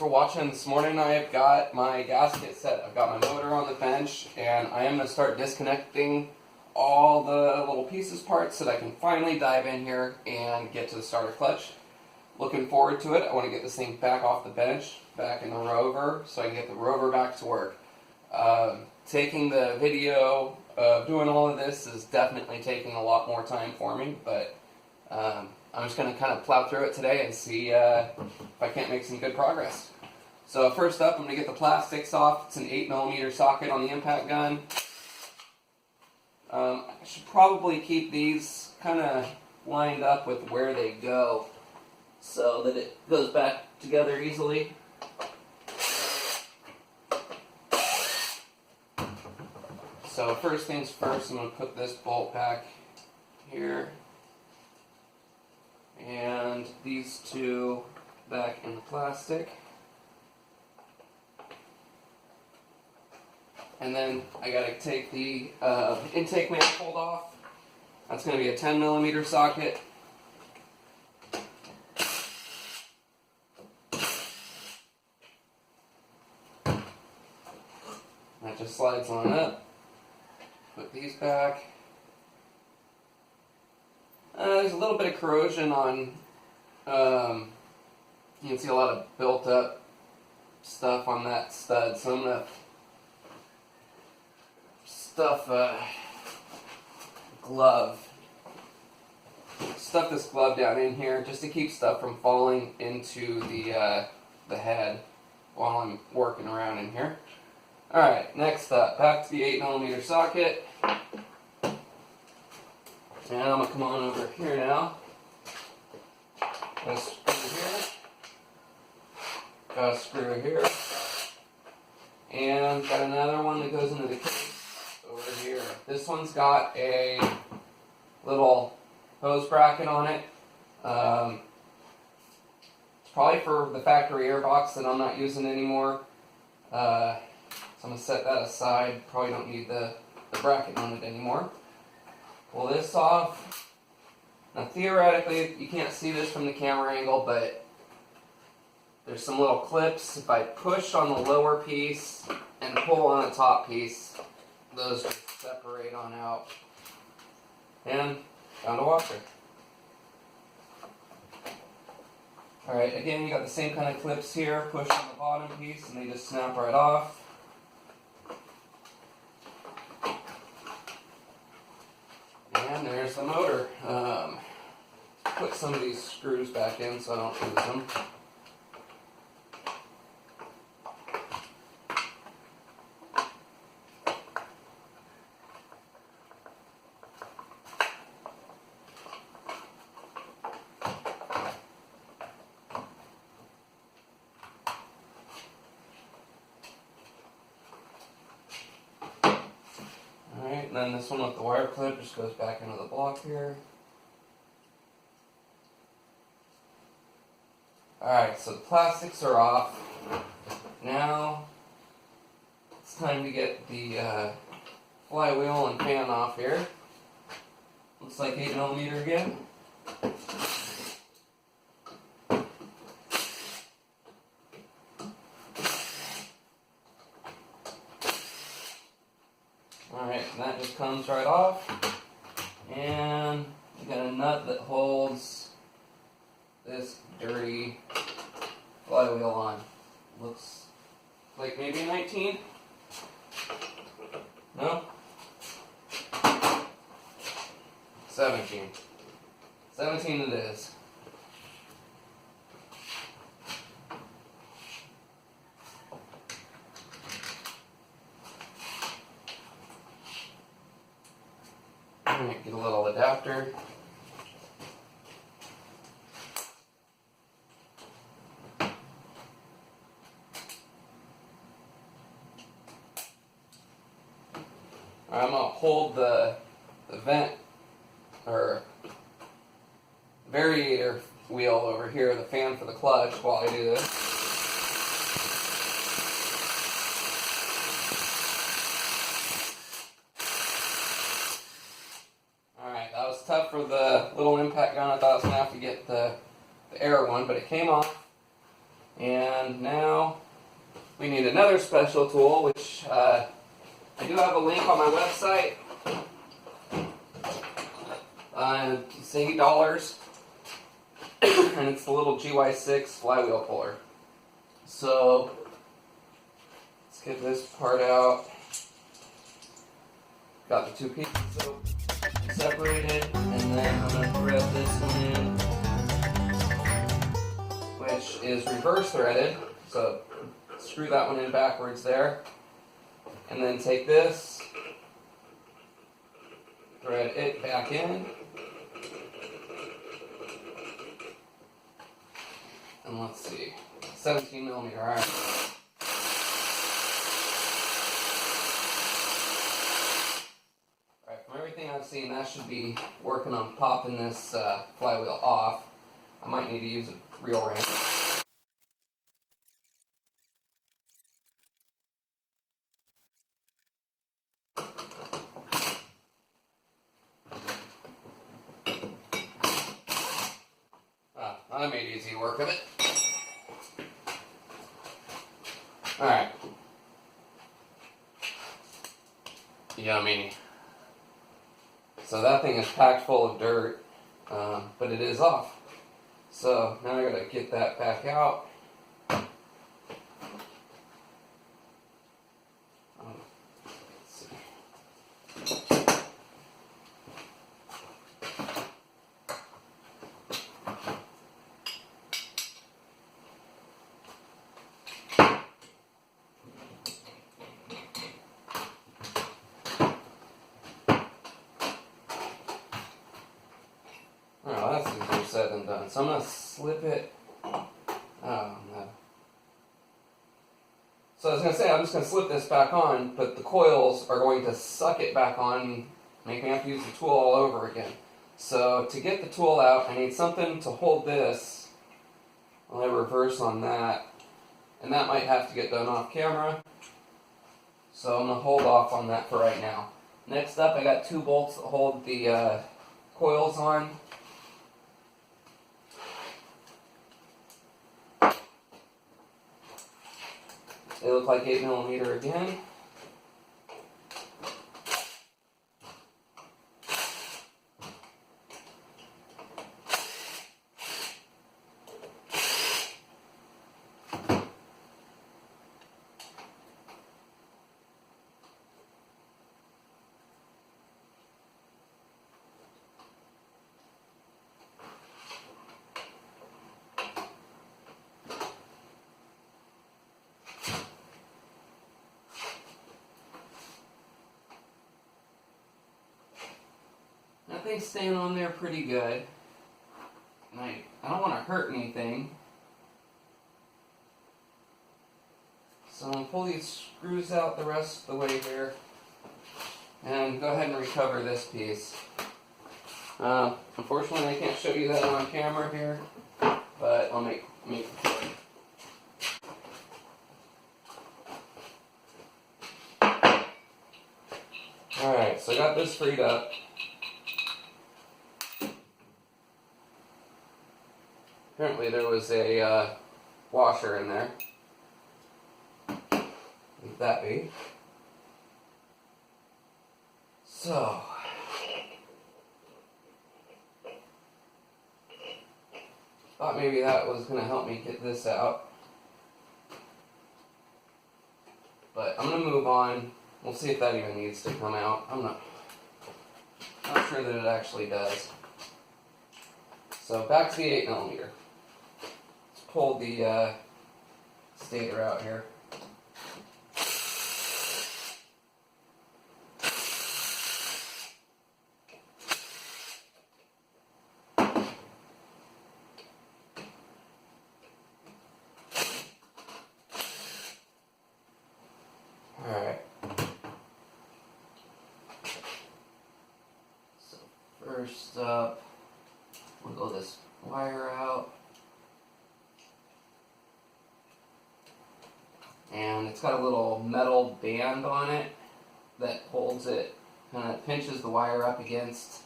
for watching. This morning I've got my gasket set. I've got my motor on the bench, and I am going to start disconnecting all the little pieces parts so that I can finally dive in here and get to the starter clutch. Looking forward to it. I want to get this thing back off the bench, back in the Rover, so I can get the Rover back to work. Taking the video of doing all of this is definitely taking a lot more time for me, but I'm just going to kind of plow through it today and see if I can't make some good progress. So first up, I'm going to get the plastics off. It's an 8mm socket on the impact gun. I should probably keep these kind of lined up with where they go so that it goes back together easily. So first things first, I'm going to put this bolt back here. And these two back in the plastic. And then I gotta take the intake manifold off. That's gonna be a 10mm socket. That just slides on up. Put these back. There's a little bit of corrosion on, you can see a lot of built up stuff on that stud, so I'm going to stuff this glove down in here just to keep stuff from falling into the head while I'm working around in here. Alright, next up, back to the 8mm socket. And I'm going to come on over here now. Got a screw here. Got a screw here. And got another one that goes into the case over here. This one's got a little hose bracket on it. It's probably for the factory airbox that I'm not using anymore. So I'm going to set that aside. Probably don't need the bracket on it anymore. Pull this off. Now theoretically, you can't see this from the camera angle, but there's some little clips. If I push on the lower piece and pull on the top piece, those just separate on out. And found a washer. Alright, again, you got the same kind of clips here. Push on the bottom piece and they just snap right off. And there's the motor. Put some of these screws back in so I don't lose them. Alright, and then this one with the wire clip just goes back into the block here. Alright, so the plastics are off. Now it's time to get the flywheel and pan off here. Looks like 8mm again. Alright, and that just comes right off. And you got a nut that holds this dirty flywheel on. Looks like maybe a 19? No? 17. 17 it is. Alright, get a little adapter. I'm going to hold the vent or variator wheel over here, the fan for the clutch, while I do this. Alright, that was tough for the little impact gun. I thought I was going to have to get the air one, but it came off. And now we need another special tool, which I do have a link on my website. It's $8, and it's the little gy6 Flywheel Puller. So let's get this part out. Got the two pieces separated, and then I'm going to thread this one in, which is reverse threaded. So screw that one in backwards there, and then take this, thread it back in, and let's see, 17 millimeter iron. Alright, from everything I've seen, that should be working on popping this flywheel off. I might need to use a real wrench. I made easy work of it. Alright. Yummy. So that thing is packed full of dirt, but it is off. So now I gotta get that back out. Let's see. Oh, that's easier said than done. So I'm going to slip it. Oh, no. So I was going to say, I'm just going to slip this back on, but the coils are going to suck it back on, make me have to use the tool all over again. So to get the tool out, I need something to hold this. I'll let reverse on that. And that might have to get done off camera. So I'm going to hold off on that for right now. Next up, I got 2 bolts that hold the coils on. They look like 8 millimeter again. That thing's staying on there pretty good. And I don't want to hurt anything. So I'm going to pull these screws out the rest of the way here. And go ahead and recover this piece. Unfortunately, I can't show you that on camera here. But I'll make it for you. Alright, so I got this freed up. Apparently there was a washer in there. Leave that be. So, thought maybe that was going to help me get this out. But I'm going to move on. We'll see if that even needs to come out. I'm not sure that it actually does. So back to the 8 millimeter. Let's pull the stator out here. Alright. So first up, wiggle this wire out. And it's got a little metal band on it that holds it, kind of pinches the wire up against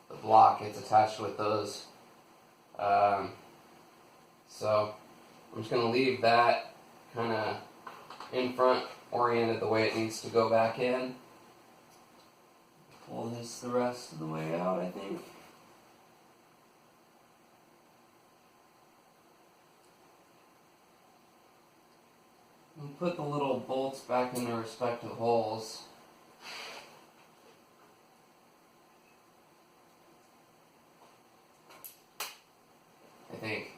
the block it's attached with those. So I'm just going to leave that kind of in front oriented the way it needs to go back in. Pull this the rest of the way out, I think. And put the little bolts back in their respective holes. I think.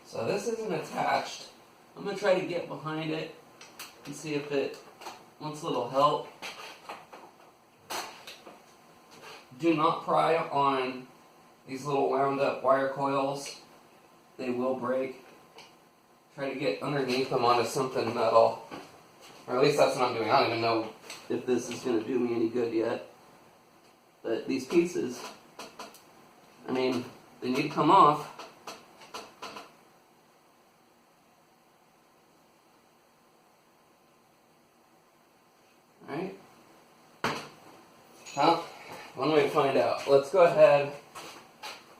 So this isn't attached. I'm going to try to get behind it and see if it wants a little help. Do not pry on these little wound up wire coils. They will break. Try to get underneath them onto something metal. Or at least that's what I'm doing. I don't even know if this is going to do me any good yet. But these pieces, I mean, they need to come off. Alright. Well, one way to find out. Let's go ahead.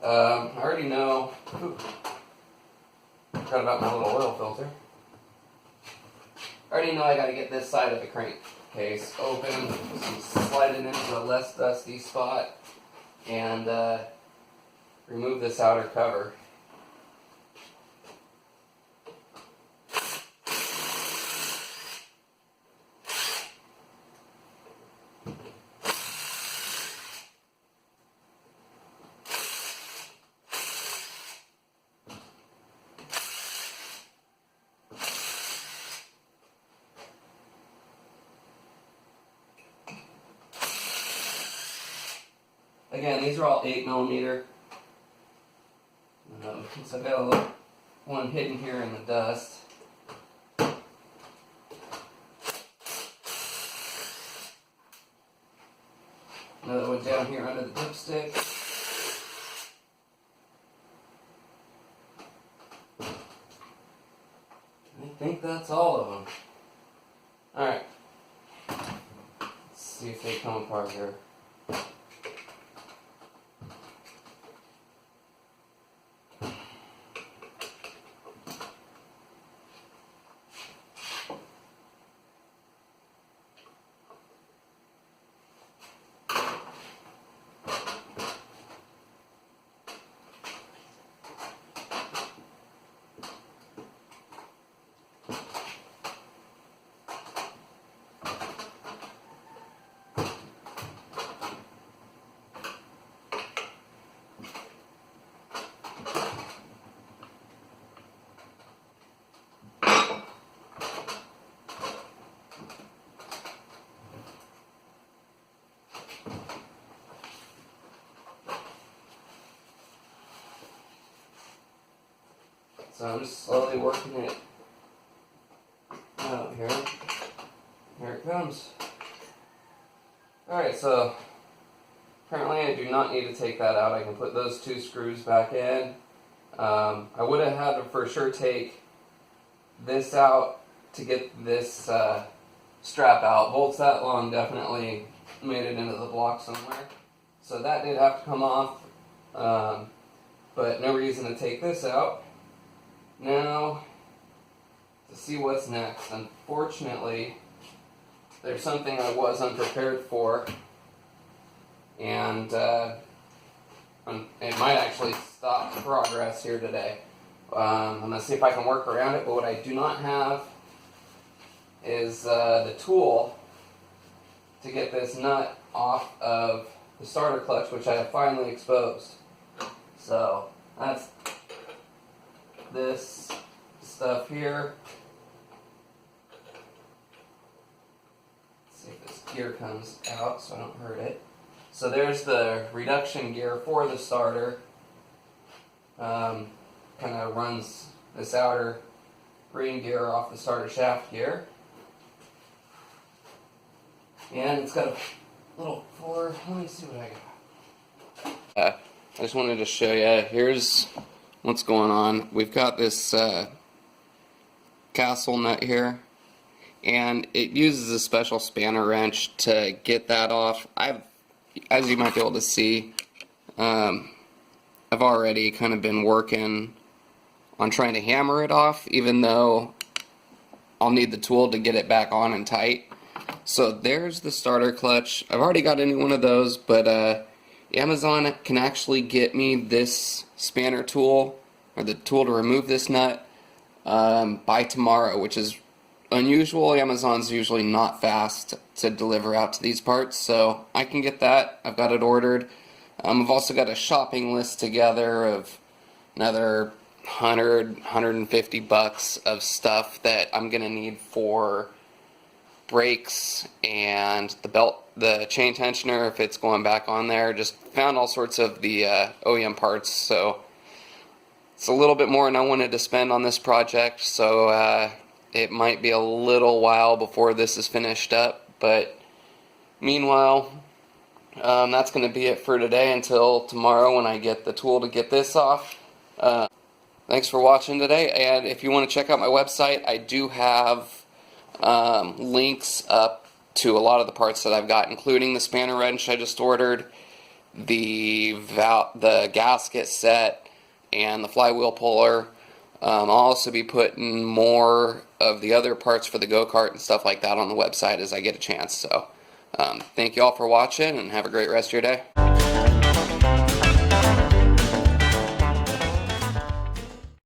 I already know. Ooh, forgot about my little oil filter. I already know I got to get this side of the crankcase open. So slide it into a less dusty spot and remove this outer cover. Again, these are all 8mm. So I've got a little one hidden here in the dust. Another one down here under the dipstick. I think that's all of them. Alright. Let's see if they come apart here. So I'm just slowly working it out here. Here it comes. Alright, so apparently I do not need to take that out. I can put those two screws back in. I would have had to for sure take this out to get this strap out. Bolts that long definitely made it into the block somewhere. So that did have to come off, but no reason to take this out. Now, to see what's next. Unfortunately, there's something I was unprepared for, and it might actually stop progress here today. I'm going to see if I can work around it, but what I do not have is the tool to get this nut off of the starter clutch, which I have finally exposed. So, that's this stuff here. Let's see if this gear comes out so I don't hurt it. So there's the reduction gear for the starter. Kind of runs this outer green gear off the starter shaft gear. And it's got a little let me see what I got. I just wanted to show you, here's what's going on. We've got this castle nut here, and it uses a special spanner wrench to get that off. As you might be able to see, I've already kind of been working on trying to hammer it off, even though I'll need the tool to get it back on and tight. So there's the starter clutch. I've already got a new one of those, but Amazon can actually get me this spanner tool, or the tool to remove this nut, by tomorrow, which is unusual. Amazon's usually not fast to deliver out to these parts, so I can get that. I've got it ordered. I've also got a shopping list together of another $150 of stuff that I'm gonna need for brakes and the belt, the chain tensioner if it's going back on there. Just found all sorts of the OEM parts, so it's a little bit more than I wanted to spend on this project, so it might be a little while before this is finished up, but meanwhile, that's going to be it for today until tomorrow when I get the tool to get this off. Thanks for watching today, and if you want to check out my website, I do have links up to a lot of the parts that I've got, including the spanner wrench I just ordered, the gasket set, and the flywheel puller. I'll also be putting more of the other parts for the go-kart and stuff like that on the website as I get a chance. So thank you all for watching, and have a great rest of your day.